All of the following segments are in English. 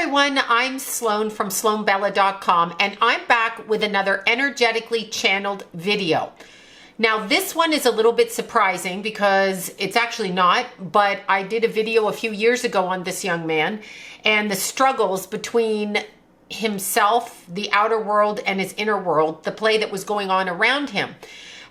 everyone, I'm Sloan from SloanBella.com, and I'm back with another energetically channeled video. Now this one is a little bit surprising because it's actually not, but I did a video a few years ago on this young man and the struggles between himself, the outer world, and his inner world, the play that was going on around him.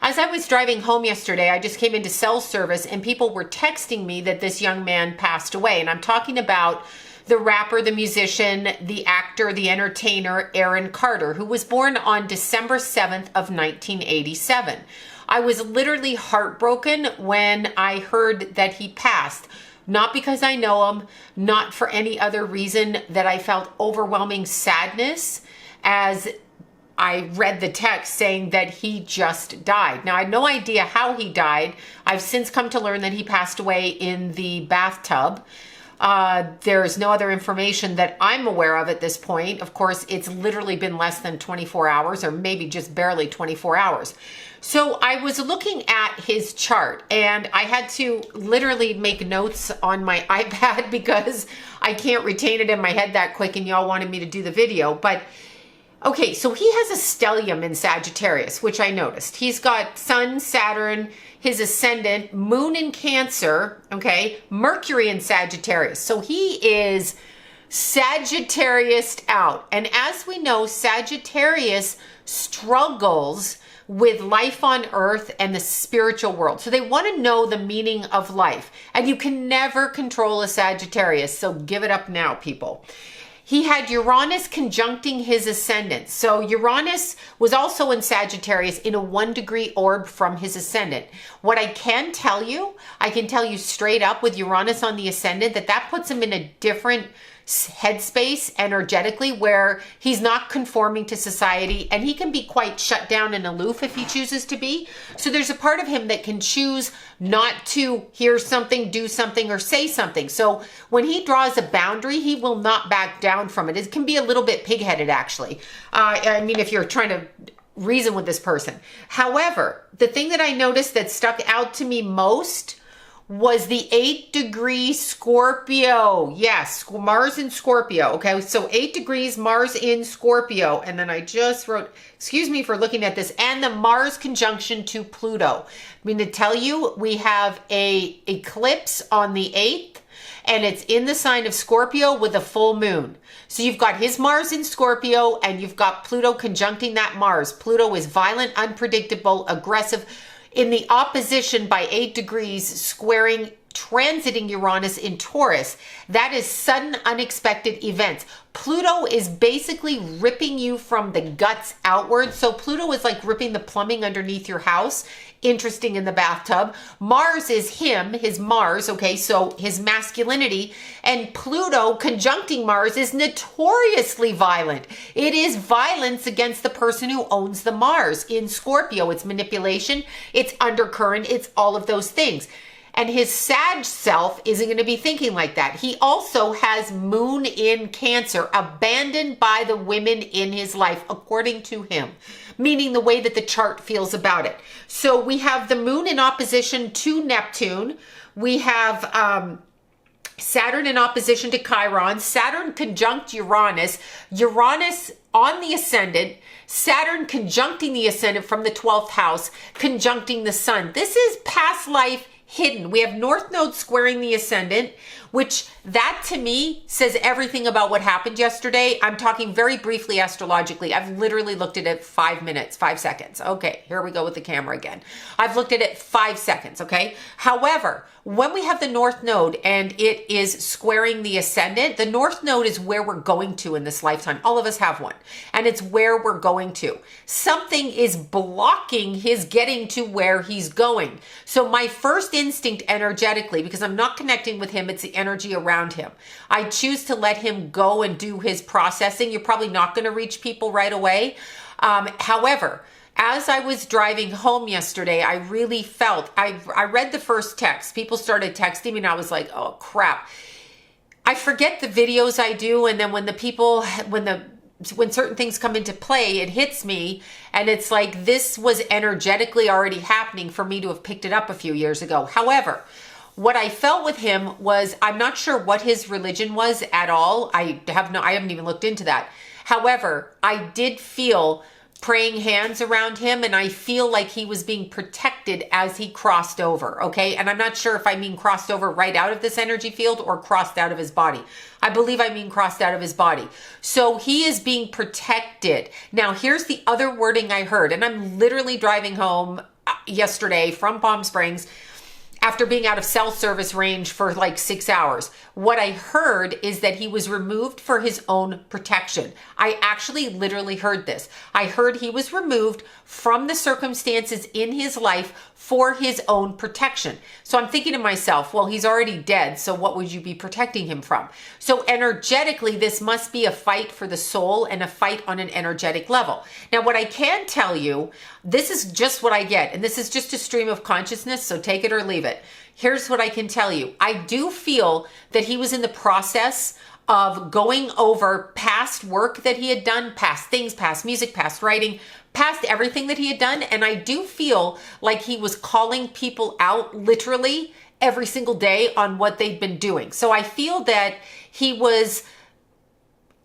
As I was driving home yesterday, I just came into cell service and people were texting me that this young man passed away. And I'm talking about the rapper, the musician, the actor, the entertainer, Aaron Carter, who was born on December 7th of 1987. I was literally heartbroken when I heard that he passed. Not because I know him, not for any other reason, that I felt overwhelming sadness as I read the text saying that he just died. Now, I had no idea how he died. I've since come to learn that he passed away in the bathtub. There is no other information that I'm aware of at this point. Of course, it's literally been less than 24 hours, or maybe just barely 24 hours. So I was looking at his chart and I had to literally make notes on my iPad because I can't retain it in my head that quick and y'all wanted me to do the video. But okay, so he has a stellium in Sagittarius, which I noticed. He's got Sun, Saturn, his ascendant, Moon in Cancer, okay, Mercury in Sagittarius. So he is Sagittarius out. And as we know, Sagittarius struggles with life on earth and the spiritual world. So they want to know the meaning of life. And you can never control a Sagittarius, so give it up now, people. He had Uranus conjuncting his ascendant. So Uranus was also in Sagittarius in a 1-degree orb from his ascendant. What I can tell you straight up with Uranus on the ascendant that puts him in a different headspace energetically where he's not conforming to society and he can be quite shut down and aloof if he chooses to be. So there's a part of him that can choose not to hear something, do something, or say something. So when he draws a boundary, he will not back down from it. It can be a little bit pig-headed, actually. I mean, if you're trying to reason with this person. However, the thing that I noticed that stuck out to me most was the 8-degree Scorpio. Yes, Mars in Scorpio. Okay, so 8 degrees, Mars in Scorpio. And then I just wrote, excuse me for looking at this, and the Mars conjunction to Pluto. I mean, to tell you, we have a eclipse on the 8th, and it's in the sign of Scorpio with a full moon. So you've got his Mars in Scorpio, and you've got Pluto conjuncting that Mars. Pluto is violent, unpredictable, aggressive, in the opposition by 8 degrees, squaring, transiting Uranus in Taurus. That is sudden, unexpected events. Pluto is basically ripping you from the guts outward. So Pluto is like ripping the plumbing underneath your house. Interesting in the bathtub. Mars is him, his Mars, okay, so his masculinity, and Pluto conjuncting Mars is notoriously violent. It is violence against the person who owns the Mars. In Scorpio, it's manipulation, it's undercurrent, it's all of those things. And his Sag self isn't going to be thinking like that. He also has Moon in Cancer, abandoned by the women in his life, according to him, meaning the way that the chart feels about it. So we have the Moon in opposition to Neptune. We have Saturn in opposition to Chiron, Saturn conjunct Uranus, Uranus on the ascendant, Saturn conjuncting the ascendant from the 12th house, conjuncting the sun. This is past life hidden. We have North Node squaring the ascendant, which that to me says everything about what happened yesterday. I'm talking very briefly astrologically. I've literally looked at it 5 minutes, 5 seconds. Okay, here we go with the camera again. I've looked at it 5 seconds, okay? However, when we have the North Node and it is squaring the ascendant, the North Node is where we're going to in this lifetime. All of us have one, and it's where we're going to. Something is blocking his getting to where he's going. So my first instinct energetically, because I'm not connecting with him, it's the energy around him. I choose to let him go and do his processing. You're probably not going to reach people right away. However, as I was driving home yesterday, I really felt, I read the first text. People started texting me and I was like, oh crap. I forget the videos I do. And then when certain things come into play, it hits me and it's like, this was energetically already happening for me to have picked it up a few years ago. However, what I felt with him was, I'm not sure what his religion was at all. I haven't even looked into that. However, I did feel praying hands around him, and I feel like he was being protected as he crossed over, okay? And I'm not sure if I mean crossed over right out of this energy field or crossed out of his body. I believe I mean crossed out of his body. So he is being protected. Now, here's the other wording I heard, and I'm literally driving home yesterday from Palm Springs after being out of cell service range for like 6 hours. What I heard is that he was removed for his own protection. I actually literally heard this. I heard he was removed from the circumstances in his life for his own protection. So I'm thinking to myself, well, he's already dead, so what would you be protecting him from? So energetically, this must be a fight for the soul and a fight on an energetic level. Now, what I can tell you, this is just what I get, and this is just a stream of consciousness, so take it or leave it. Here's what I can tell you. I do feel that he was in the process of going over past work that he had done, past things, past music, past writing, past everything that he had done. And I do feel like he was calling people out literally every single day on what they'd been doing. So I feel that he was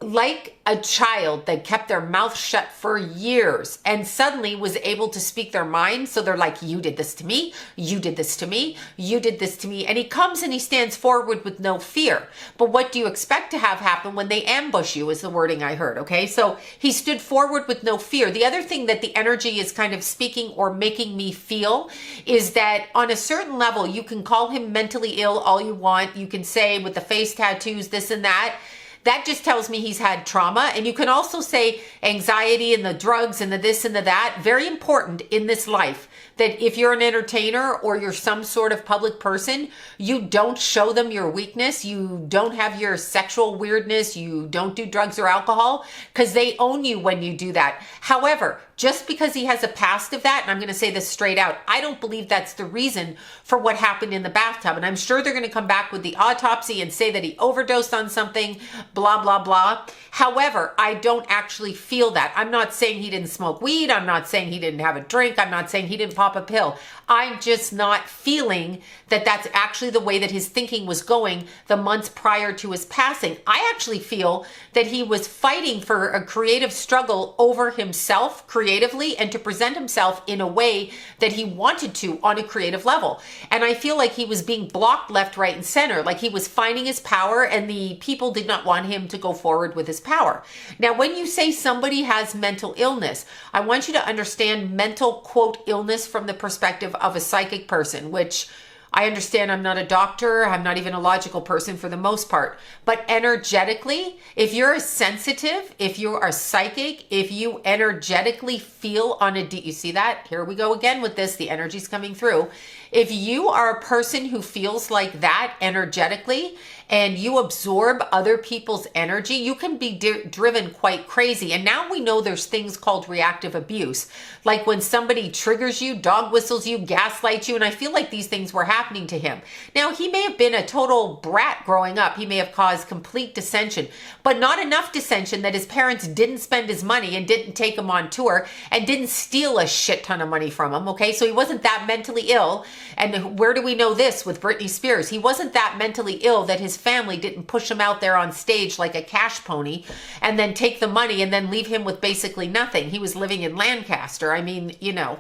like a child that kept their mouth shut for years and suddenly was able to speak their mind. So they're like, you did this to me, you did this to me, you did this to me. And he comes and he stands forward with no fear. But what do you expect to have happen when they ambush you is the wording I heard, okay? So he stood forward with no fear. The other thing that the energy is kind of speaking or making me feel is that on a certain level, you can call him mentally ill all you want. You can say with the face tattoos, this and that. That just tells me he's had trauma. And you can also say anxiety and the drugs and the this and the that. Very important in this life that if you're an entertainer or you're some sort of public person, you don't show them your weakness. You don't have your sexual weirdness. You don't do drugs or alcohol because they own you when you do that. However, just because he has a past of that, and I'm going to say this straight out, I don't believe that's the reason for what happened in the bathtub. And I'm sure they're going to come back with the autopsy and say that he overdosed on something, blah, blah, blah. However, I don't actually feel that. I'm not saying he didn't smoke weed. I'm not saying he didn't have a drink. I'm not saying he didn't pop a pill. I'm just not feeling that that's actually the way that his thinking was going the months prior to his passing. I actually feel that he was fighting for a creative struggle over himself creatively and to present himself in a way that he wanted to on a creative level. And I feel like he was being blocked left, right, and center. Like he was finding his power and the people did not want him to go forward with his power. Now, when you say somebody has mental illness, I want you to understand mental, quote, illness from the perspective of a psychic person, which I understand I'm not a doctor. I'm not even a logical person for the most part. But energetically, if you're sensitive, if you are psychic, if you energetically feel on a you see that? Here we go again with this. The energy's coming through. If you are a person who feels like that energetically and you absorb other people's energy, you can be driven quite crazy. And now we know there's things called reactive abuse. Like when somebody triggers you, dog whistles you, gaslights you. And I feel like these things were happening to him. Now, he may have been a total brat growing up. He may have caused complete dissension, but not enough dissension that his parents didn't spend his money and didn't take him on tour and didn't steal a shit ton of money from him. Okay. So he wasn't that mentally ill. And where do we know this with Britney Spears? He wasn't that mentally ill that his family didn't push him out there on stage like a cash pony and then take the money and then leave him with basically nothing. He was living in Lancaster. I mean, you know,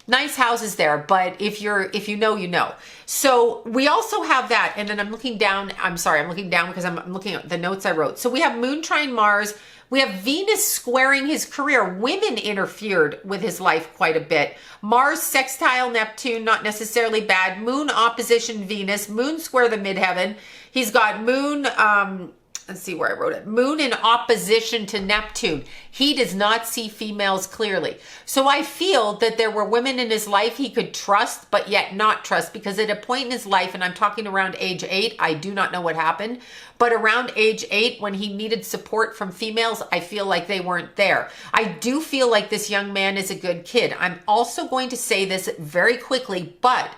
nice houses there, but if you know, you know. So we also have that. And then I'm looking down. I'm sorry, I'm looking down because I'm looking at the notes I wrote. So we have Moon trine Mars. We have Venus squaring his career. Women interfered with his life quite a bit. Mars sextile Neptune, not necessarily bad. Moon opposition Venus. Moon square the midheaven. He's got Moon, let's see where I wrote it. Moon in opposition to Neptune. He does not see females clearly. So I feel that there were women in his life he could trust, but yet not trust, because at a point in his life, and I'm talking around age 8, I do not know what happened, but around age 8, when he needed support from females, I feel like they weren't there. I do feel like this young man is a good kid. I'm also going to say this very quickly, but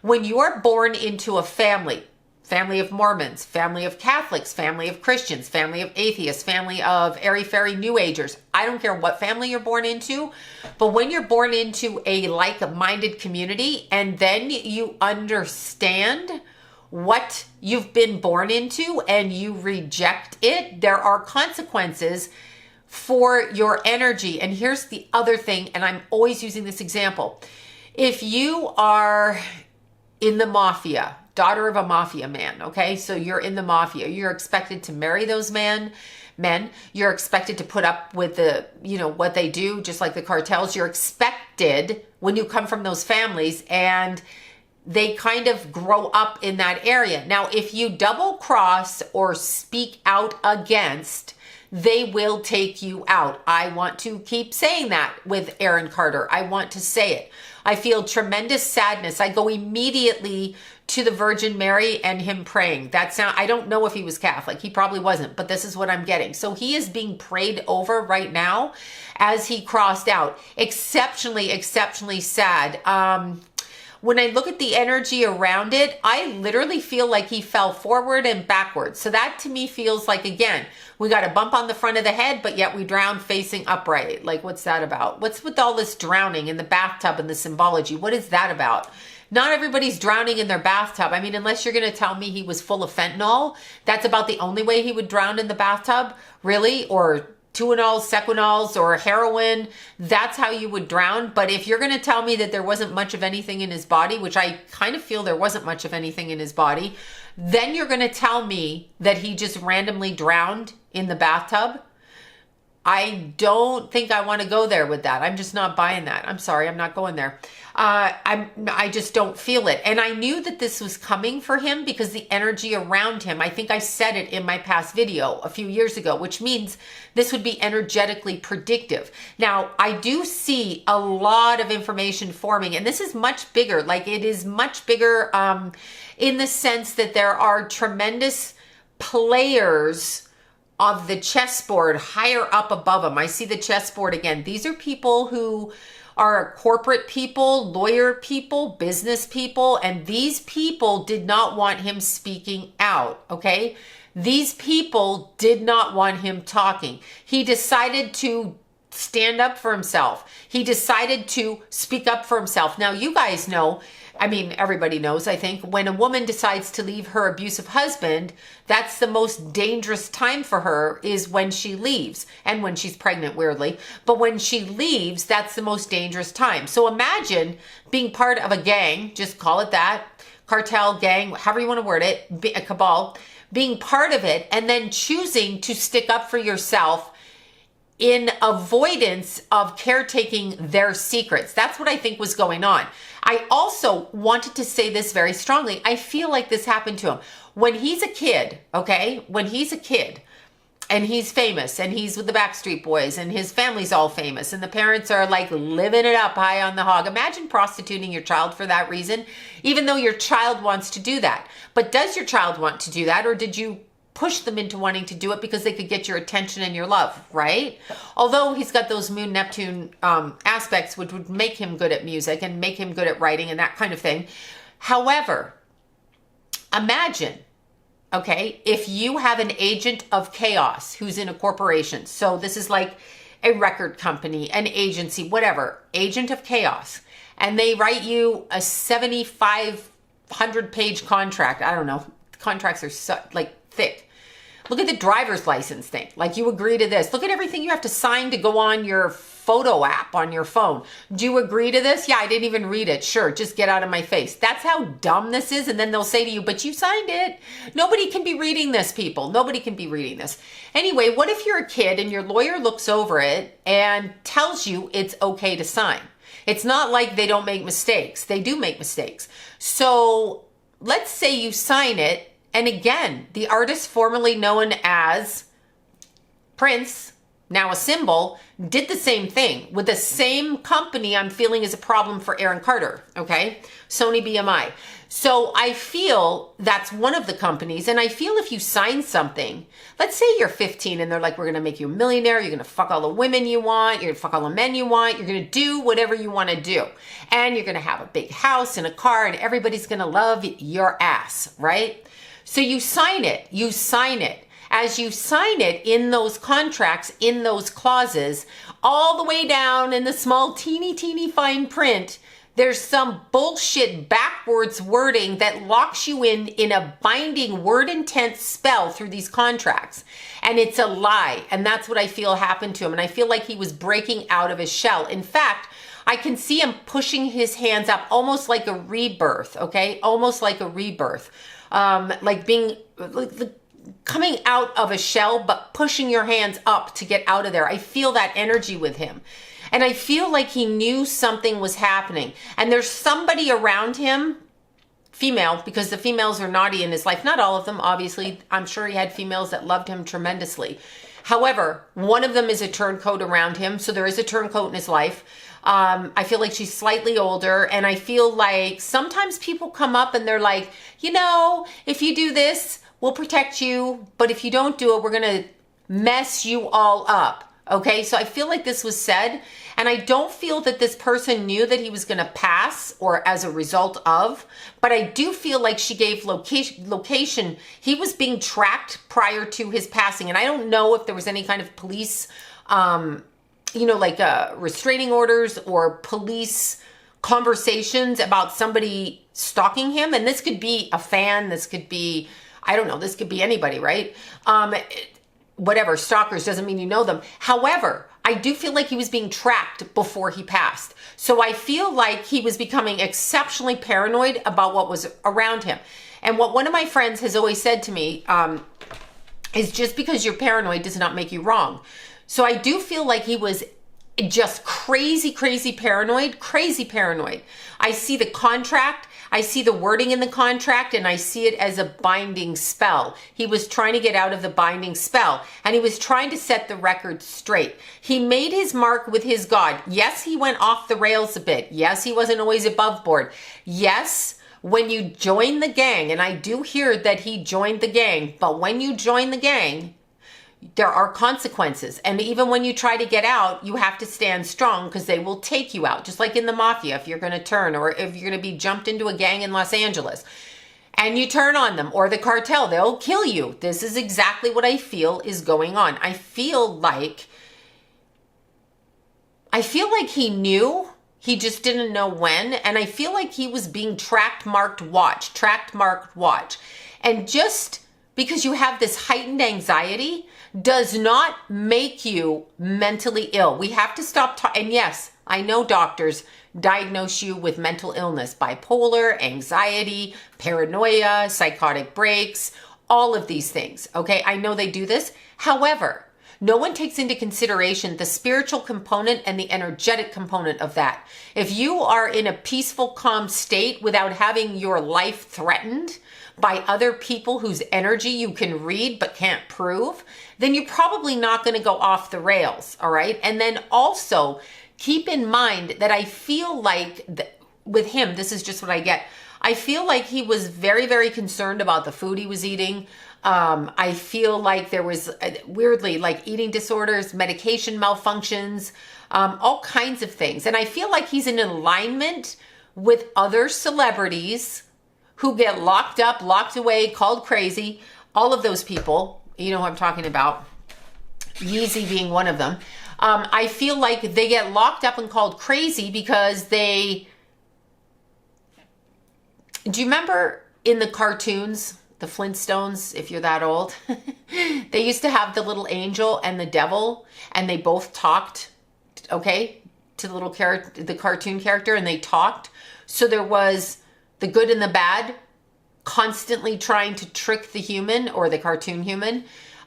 when you are born into a family, family of Mormons, family of Catholics, family of Christians, family of atheists, family of airy-fairy New Agers. I don't care what family you're born into, but when you're born into a like-minded community and then you understand what you've been born into and you reject it, there are consequences for your energy. And here's the other thing, and I'm always using this example. If you are in the mafia, daughter of a mafia man, okay? So you're in the mafia. You're expected to marry those men. You're expected to put up with the, what they do, just like the cartels. You're expected when you come from those families and they kind of grow up in that area. Now, if you double cross or speak out against, they will take you out. I want to keep saying that with Aaron Carter. I want to say it. I feel tremendous sadness. I go immediately to the Virgin Mary and him praying. I don't know if he was Catholic. He probably wasn't, but this is what I'm getting. So he is being prayed over right now as he crossed out. Exceptionally, exceptionally sad. When I look at the energy around it, I literally feel like he fell forward and backwards. So that to me feels like, again, we got a bump on the front of the head, but yet we drown facing upright. Like, what's that about? What's with all this drowning in the bathtub and the symbology? What is that about? Not everybody's drowning in their bathtub. I mean, unless you're going to tell me he was full of fentanyl, that's about the only way he would drown in the bathtub, really? Or Tuanols, Sequinols, or heroin, that's how you would drown. But if you're going to tell me that there wasn't much of anything in his body, which I kind of feel there wasn't much of anything in his body, then you're going to tell me that he just randomly drowned in the bathtub. I don't think I want to go there with that. I'm just not buying that. I'm sorry, I'm not going there. I just don't feel it. And I knew that this was coming for him because the energy around him, I think I said it in my past video a few years ago, which means this would be energetically predictive. Now, I do see a lot of information forming, and this is much bigger. Like, it is much bigger in the sense that there are tremendous players of the chessboard higher up above him. I see the chessboard again. These are people who are corporate people, lawyer people, business people, and these people did not want him speaking out, okay? These people did not want him talking. He decided to stand up for himself. He decided to speak up for himself. Now, you guys know, I mean, everybody knows, I think, when a woman decides to leave her abusive husband, that's the most dangerous time for her is when she leaves, and when she's pregnant, weirdly. But when she leaves, that's the most dangerous time. So imagine being part of a gang, just call it that, cartel, gang, however you want to word it, a cabal, being part of it, and then choosing to stick up for yourself in avoidance of caretaking their secrets. That's what I think was going on. I also wanted to say this very strongly. I feel like this happened to him. When he's a kid, okay? When he's a kid and he's famous and he's with the Backstreet Boys and his family's all famous and the parents are like living it up high on the hog. Imagine prostituting your child for that reason, even though your child wants to do that. But does your child want to do that, or did you push them into wanting to do it because they could get your attention and your love, right? Although he's got those Moon Neptune aspects, which would make him good at music and make him good at writing and that kind of thing. However, imagine, okay, if you have an agent of chaos who's in a corporation. So this is like a record company, an agency, whatever, agent of chaos. And they write you a 7,500-page contract. I don't know. Contracts are thick. Look at the driver's license thing. Like, you agree to this. Look at everything you have to sign to go on your photo app on your phone. Do you agree to this? Yeah, I didn't even read it. Sure, just get out of my face. That's how dumb this is. And then they'll say to you, but you signed it. Nobody can be reading this, people. Nobody can be reading this. Anyway, what if you're a kid and your lawyer looks over it and tells you it's okay to sign? It's not like they don't make mistakes. They do make mistakes. So let's say you sign it. And again, the artist formerly known as Prince, now a symbol, did the same thing with the same company I'm feeling is a problem for Aaron Carter, okay? Sony BMI. So I feel that's one of the companies, and I feel if you sign something, let's say you're 15 and they're like, we're gonna make you a millionaire, you're gonna fuck all the women you want, you're gonna fuck all the men you want, you're gonna do whatever you wanna do. And you're gonna have a big house and a car and everybody's gonna love your ass, right? So you sign it. You sign it. As you sign it in those contracts, in those clauses, all the way down in the small, teeny fine print, there's some bullshit backwards wording that locks you in a binding word intent spell through these contracts. And it's a lie. And that's what I feel happened to him. And I feel like he was breaking out of his shell. In fact, I can see him pushing his hands up almost like a rebirth, okay? Almost like a rebirth. Like being, like coming out of a shell, but pushing your hands up to get out of there. I feel that energy with him. And I feel like he knew something was happening. And there's somebody around him, female, because the females are naughty in his life. Not all of them, obviously. I'm sure he had females that loved him tremendously. However, one of them is a turncoat around him. So there is a turncoat in his life. I feel like she's slightly older, and I feel like sometimes people come up and they're like, you know, if you do this, we'll protect you. But if you don't do it, we're going to mess you all up. Okay, so I feel like this was said, and I don't feel that this person knew that he was going to pass or as a result of, but I do feel like she gave location. He was being tracked prior to his passing, and I don't know if there was any kind of police, you know, like restraining orders or police conversations about somebody stalking him. And this could be a fan. This could be, I don't know, this could be anybody, right? Whatever, stalkers doesn't mean you know them. However, I do feel like he was being tracked before he passed. So I feel like he was becoming exceptionally paranoid about what was around him. And what one of my friends has always said to me is just because you're paranoid does not make you wrong. So I do feel like he was just crazy paranoid, crazy paranoid. I see the contract, I see the wording in the contract, and I see it as a binding spell. He was trying to get out of the binding spell, and he was trying to set the record straight. He made his mark with his God. Yes, he went off the rails a bit. Yes, he wasn't always above board. Yes, when you join the gang, and I do hear that he joined the gang, but when you join the gang, there are consequences. And even when you try to get out, you have to stand strong because they will take you out. Just like in the mafia, if you're going to turn, or if you're going to be jumped into a gang in Los Angeles and you turn on them, or the cartel, they'll kill you. This is exactly what I feel is going on. I feel like he knew, he just didn't know when. And I feel like he was being tracked, marked, watch. And just because you have this heightened anxiety does not make you mentally ill. We have to stop and yes, I know doctors diagnose you with mental illness, bipolar, anxiety, paranoia, psychotic breaks, all of these things. Okay, I know they do this. However, no one takes into consideration the spiritual component and the energetic component of that. If you are in a peaceful, calm state without having your life threatened by other people whose energy you can read but can't prove, then you're probably not going to go off the rails, all right? And then also keep in mind that I feel like with him, this is just what I get. I feel like he was very concerned about the food he was eating. I feel like there was weirdly like eating disorders, medication malfunctions, all kinds of things. And I feel like he's in alignment with other celebrities who get locked up, locked away, called crazy. All of those people, you know who I'm talking about, Yeezy being one of them. I feel like they get locked up and called crazy because do you remember in the cartoons, the Flintstones, if you're that old, they used to have the little angel and the devil, and they both talked, okay, to the little character, the cartoon character, and they talked. So there was the good and the bad constantly trying to trick the human or the cartoon human.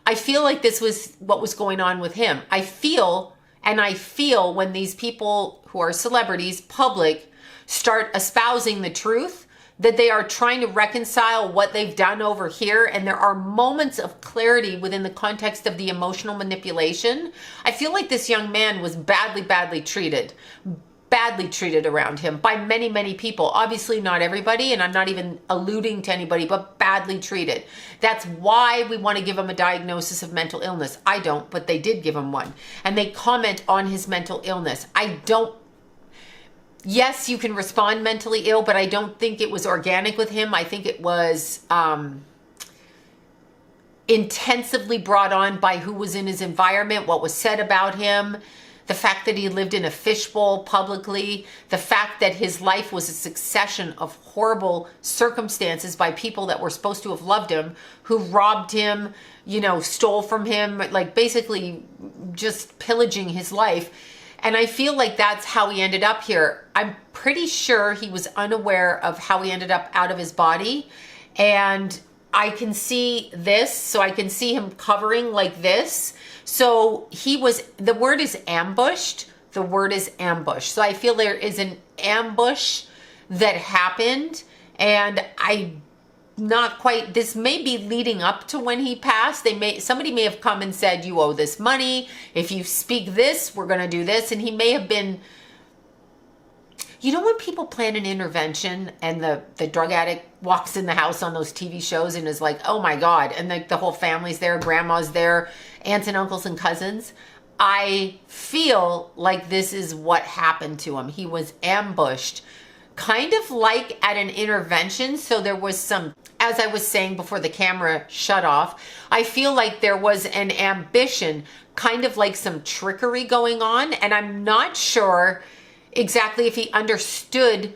I feel like this was what was going on with him. I feel when these people who are celebrities, public, start espousing the truth, that they are trying to reconcile what they've done over here. And there are moments of clarity within the context of the emotional manipulation. I feel like this young man was badly treated around him by many people. Obviously not everybody, and I'm not even alluding to anybody, but badly treated. That's why we want to give him a diagnosis of mental illness. I don't, but they did give him one. And they comment on his mental illness. Yes, you can respond mentally ill, but I don't think it was organic with him. I think it was intensively brought on by who was in his environment, what was said about him, the fact that he lived in a fishbowl publicly, the fact that his life was a succession of horrible circumstances by people that were supposed to have loved him, who robbed him, you know, stole from him, like basically just pillaging his life. And I feel like that's how he ended up here. I'm pretty sure he was unaware of how he ended up out of his body. And I can see this, so I can see him covering like this. So he was, the word is ambushed. The word is ambush. So I feel there is an ambush that happened, and not quite, this may be leading up to when he passed. Somebody may have come and said, you owe this money. If you speak this, we're going to do this. And he may have been, you know, when people plan an intervention and the drug addict walks in the house on those TV shows and is like, oh my God, and like the whole family's there, grandma's there, aunts and uncles and cousins. I feel like this is what happened to him. He was ambushed, kind of like at an intervention. So there was some, as I was saying before the camera shut off, I feel like there was an ambition, kind of like some trickery going on. And I'm not sure exactly if he understood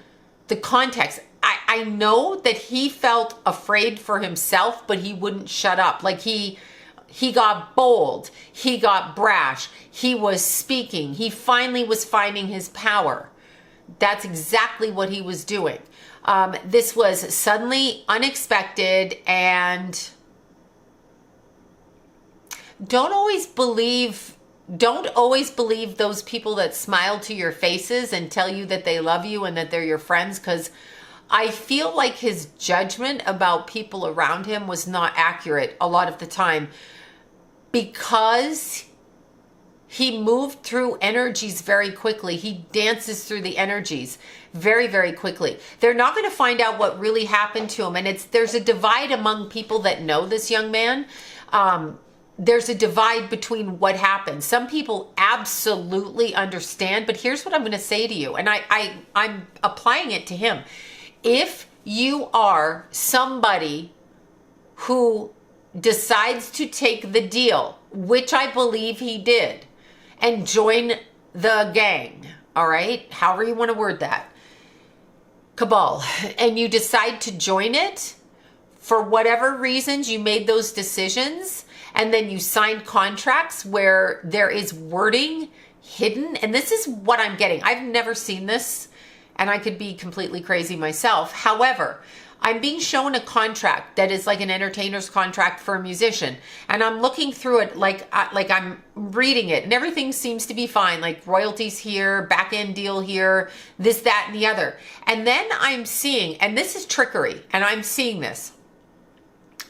the context. I know that he felt afraid for himself, but he wouldn't shut up. Like he got bold, he got brash, he was speaking, he finally was finding his power. That's exactly what he was doing. This was suddenly unexpected, and don't always believe those people that smile to your faces and tell you that they love you and that they're your friends, because I feel like his judgment about people around him was not accurate a lot of the time, because he moved through energies very quickly. He dances through the energies very, very quickly. They're not going to find out what really happened to him. And there's a divide among people that know this young man. There's a divide between what happened. Some people absolutely understand, but here's what I'm going to say to you. And I'm applying it to him. If you are somebody who decides to take the deal, which I believe he did, and join the gang, all right? However you want to word that. Cabal. And you decide to join it, for whatever reasons you made those decisions, and then you signed contracts where there is wording hidden. And this is what I'm getting. I've never seen this, and I could be completely crazy myself. However, I'm being shown a contract that is like an entertainer's contract for a musician. And I'm looking through it like I'm reading it, and everything seems to be fine. Like royalties here, back end deal here, this, that, and the other. And then I'm seeing, and this is trickery, and I'm seeing this.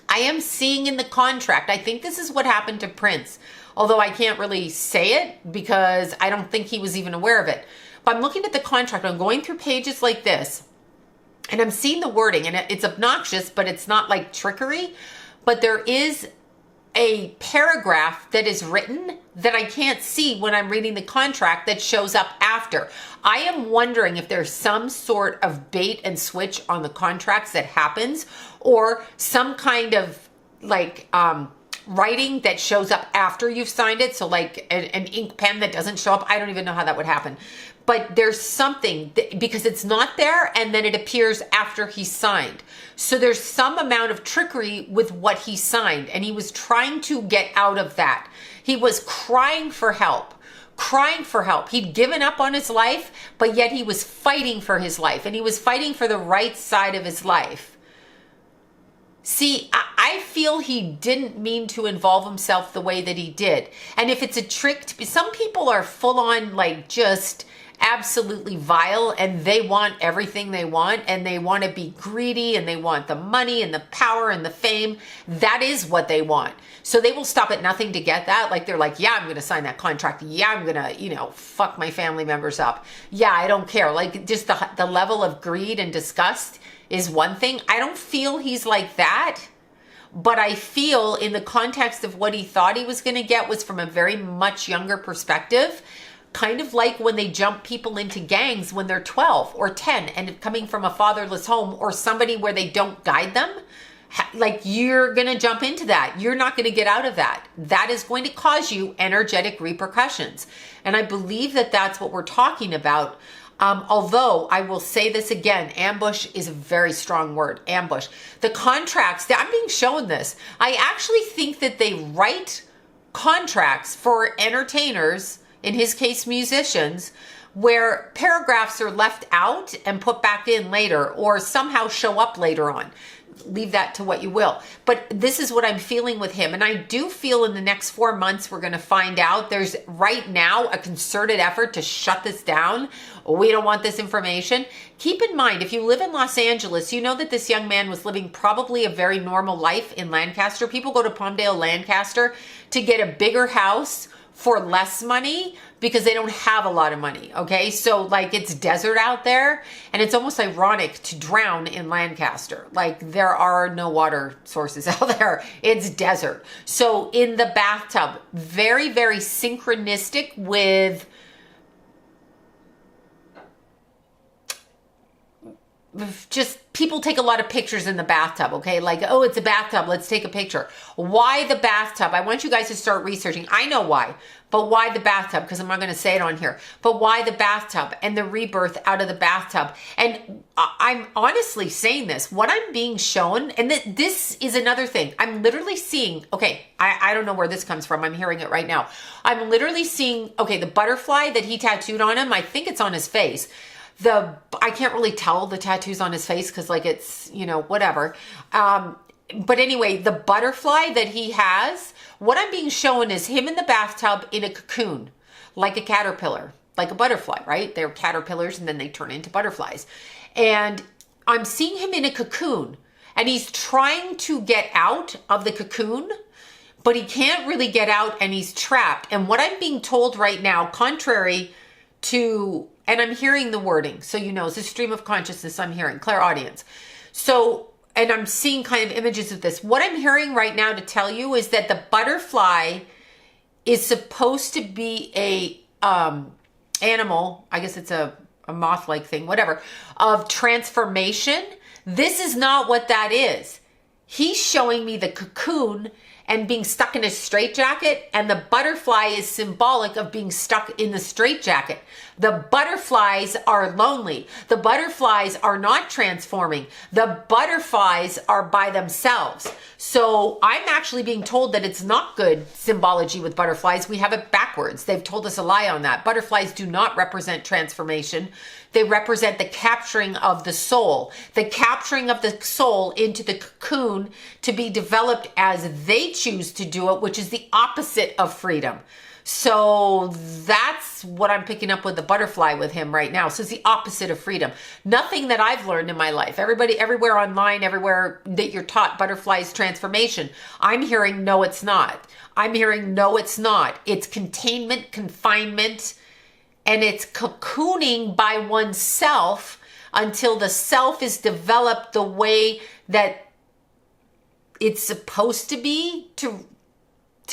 I am seeing in the contract, I think this is what happened to Prince, although I can't really say it because I don't think he was even aware of it. But I'm looking at the contract, I'm going through pages like this, and I'm seeing the wording, and it's obnoxious, but it's not like trickery. But there is a paragraph that is written that I can't see when I'm reading the contract that shows up after. I am wondering if there's some sort of bait and switch on the contracts that happens, or some kind of like writing that shows up after you've signed it. So like an ink pen that doesn't show up. I don't even know how that would happen. But there's something because it's not there, and then it appears after he signed. So there's some amount of trickery with what he signed, and he was trying to get out of that. He was crying for help. He'd given up on his life, but yet he was fighting for his life, and he was fighting for the right side of his life. See, I feel he didn't mean to involve himself the way that he did. And if it's a trick, some people are full on like just absolutely vile, and they want everything they want, and they want to be greedy, and they want the money and the power and the fame. That is what they want. So they will stop at nothing to get that. Like they're like, yeah, I'm going to sign that contract. Yeah, I'm going to, fuck my family members up. Yeah, I don't care. Like just the level of greed and disgust is one thing. I don't feel he's like that, but I feel in the context of what he thought he was going to get was from a very much younger perspective. Kind of like when they jump people into gangs when they're 12 or 10 and coming from a fatherless home or somebody where they don't guide them. Like, you're going to jump into that. You're not going to get out of that. That is going to cause you energetic repercussions. And I believe that that's what we're talking about. Although I will say this again, ambush is a very strong word, ambush. The contracts, I'm being shown this. I actually think that they write contracts for entertainers, in his case musicians, where paragraphs are left out and put back in later or somehow show up later on. Leave that to what you will. But this is what I'm feeling with him. And I do feel in the next 4 months, we're going to find out. There's right now a concerted effort to shut this down. We don't want this information. Keep in mind, if you live in Los Angeles, you know that this young man was living probably a very normal life in Lancaster. People go to Palmdale, Lancaster to get a bigger house for less money because they don't have a lot of money, okay? So like, it's desert out there, and it's almost ironic to drown in Lancaster. Like, there are no water sources out there. It's desert. So in the bathtub, very, very synchronistic with just people take a lot of pictures in the bathtub, okay? Like, oh, it's a bathtub, let's take a picture. Why the bathtub? I want you guys to start researching. I know why, but why the bathtub? Because I'm not going to say it on here. But why the bathtub and the rebirth out of the bathtub? And I'm honestly saying this, what I'm being shown, and this is another thing. I'm literally seeing, okay, I don't know where this comes from. I'm hearing it right now. I'm literally seeing, okay, the butterfly that he tattooed on him, I think it's on his face. I can't really tell the tattoos on his face because like it's, you know, whatever. But anyway, the butterfly that he has, what I'm being shown is him in the bathtub in a cocoon, like a caterpillar, like a butterfly, right? They're caterpillars and then they turn into butterflies. And I'm seeing him in a cocoon and he's trying to get out of the cocoon, but he can't really get out and he's trapped. And what I'm being told right now, contrary to, and I'm hearing the wording, so you know, it's a stream of consciousness I'm hearing, clairaudience. So, and I'm seeing kind of images of this. What I'm hearing right now to tell you is that the butterfly is supposed to be a animal, I guess it's a moth-like thing, whatever, of transformation. This is not what that is. He's showing me the cocoon and being stuck in a straitjacket, and the butterfly is symbolic of being stuck in the straitjacket. The butterflies are lonely. The butterflies are not transforming. The butterflies are by themselves. So I'm actually being told that it's not good symbology with butterflies. We have it backwards. They've told us a lie on that. Butterflies do not represent transformation. They represent the capturing of the soul, the capturing of the soul into the cocoon to be developed as they choose to do it, which is the opposite of freedom. So that's what I'm picking up with the butterfly with him right now. So it's the opposite of freedom. Nothing that I've learned in my life. Everybody, everywhere online, everywhere that you're taught butterfly's transformation. I'm hearing, no, it's not. I'm hearing, no, it's not. It's containment, confinement, and it's cocooning by oneself until the self is developed the way that it's supposed to be to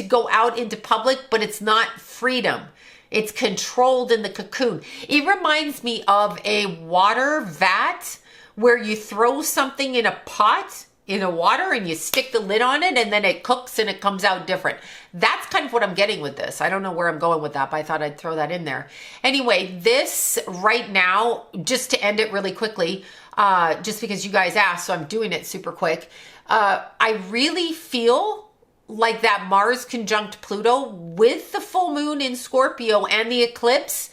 go out into public, but it's not freedom. It's controlled in the cocoon. It reminds me of a water vat where you throw something in a pot in a water and you stick the lid on it and then it cooks and it comes out different. That's kind of what I'm getting with this. I don't know where I'm going with that, but I thought I'd throw that in there. Anyway, this right now, just to end it really quickly, just because you guys asked, so I'm doing it super quick. I really feel like that Mars conjunct Pluto with the full moon in Scorpio and the eclipse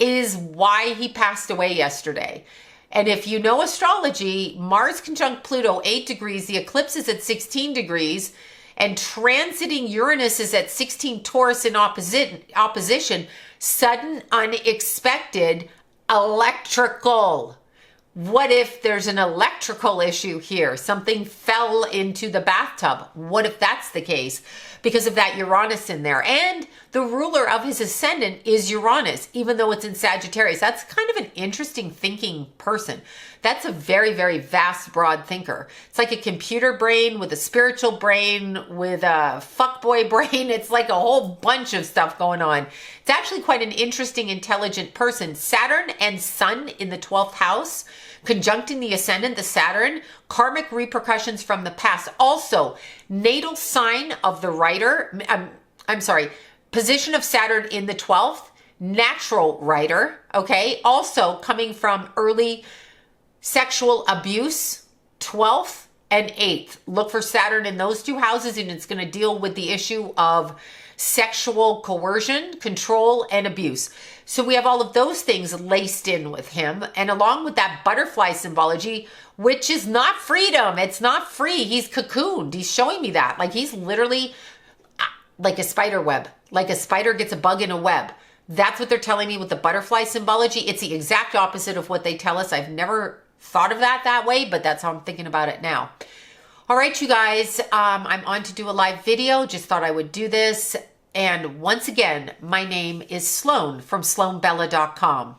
is why he passed away yesterday. And if you know astrology, Mars conjunct Pluto, 8 degrees, the eclipse is at 16 degrees, and transiting Uranus is at 16 Taurus in opposition, sudden, unexpected, electrical. What if there's an electrical issue here? Something fell into the bathtub. What if that's the case? Because of that Uranus in there. And the ruler of his ascendant is Uranus, even though it's in Sagittarius. That's kind of an interesting thinking person. That's a very, very vast, broad thinker. It's like a computer brain with a spiritual brain with a fuckboy brain. It's like a whole bunch of stuff going on. It's actually quite an interesting, intelligent person. Saturn and Sun in the 12th house. conjuncting the ascendant, the Saturn, karmic repercussions from the past. Also, natal sign of the writer, I'm sorry, position of Saturn in the 12th, natural writer, okay? Also coming from early sexual abuse, 12th and 8th. Look for Saturn in those two houses, and it's going to deal with the issue of sexual coercion, control, and abuse. So we have all of those things laced in with him. And along with that butterfly symbology, which is not freedom. It's not free. He's cocooned. He's showing me that. Like he's literally like a spider web. Like a spider gets a bug in a web. That's what they're telling me with the butterfly symbology. It's the exact opposite of what they tell us. I've never thought of that way, but that's how I'm thinking about it now. All right, you guys, I'm on to do a live video. Just thought I would do this. And once again, my name is Sloan from SloanBella.com.